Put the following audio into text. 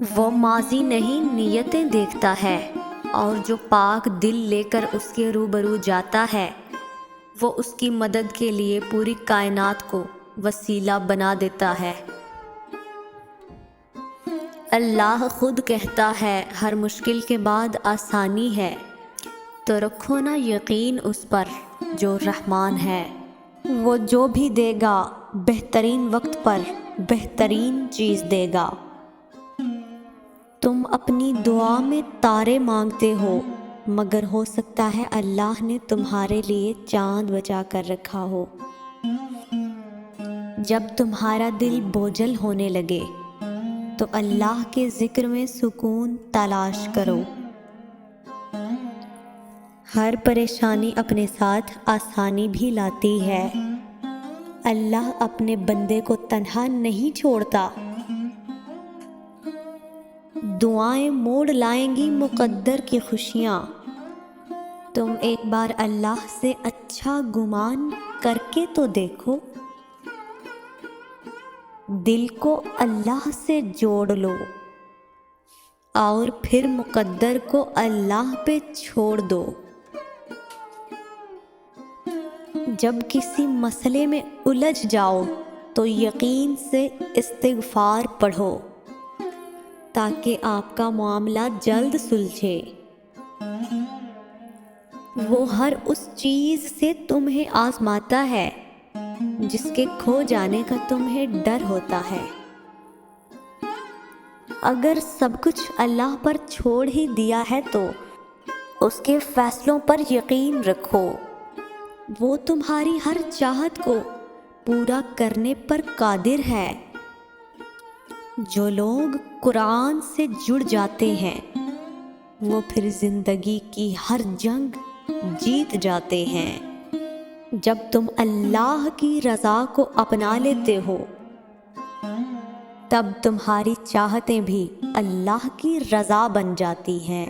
وہ ماضی نہیں نیتیں دیکھتا ہے، اور جو پاک دل لے کر اس کے روبرو جاتا ہے وہ اس کی مدد کے لیے پوری کائنات کو وسیلہ بنا دیتا ہے۔ اللہ خود کہتا ہے ہر مشکل کے بعد آسانی ہے، تو رکھو نا یقین اس پر جو رحمان ہے۔ وہ جو بھی دے گا بہترین وقت پر بہترین چیز دے گا۔ تم اپنی دعا میں تارے مانگتے ہو، مگر ہو سکتا ہے اللہ نے تمہارے لیے چاند بچا کر رکھا ہو۔ جب تمہارا دل بوجھل ہونے لگے تو اللہ کے ذکر میں سکون تلاش کرو۔ ہر پریشانی اپنے ساتھ آسانی بھی لاتی ہے۔ اللہ اپنے بندے کو تنہا نہیں چھوڑتا۔ دعائیں موڑ لائیں گی مقدر کی خوشیاں۔ تم ایک بار اللہ سے اچھا گمان کر کے تو دیکھو۔ دل کو اللہ سے جوڑ لو اور پھر مقدر کو اللہ پہ چھوڑ دو۔ جب کسی مسئلے میں الجھ جاؤ تو یقین سے استغفار پڑھو تاکہ آپ کا معاملہ جلد سلجھے۔ وہ ہر اس چیز سے تمہیں آزماتا ہے جس کے کھو جانے کا تمہیں ڈر ہوتا ہے۔ اگر سب کچھ اللہ پر چھوڑ ہی دیا ہے تو اس کے فیصلوں پر یقین رکھو۔ وہ تمہاری ہر چاہت کو پورا کرنے پر قادر ہے۔ جو لوگ قرآن سے جڑ جاتے ہیں وہ پھر زندگی کی ہر جنگ جیت جاتے ہیں۔ جب تم اللہ کی رضا کو اپنا لیتے ہو تب تمہاری چاہتیں بھی اللہ کی رضا بن جاتی ہیں۔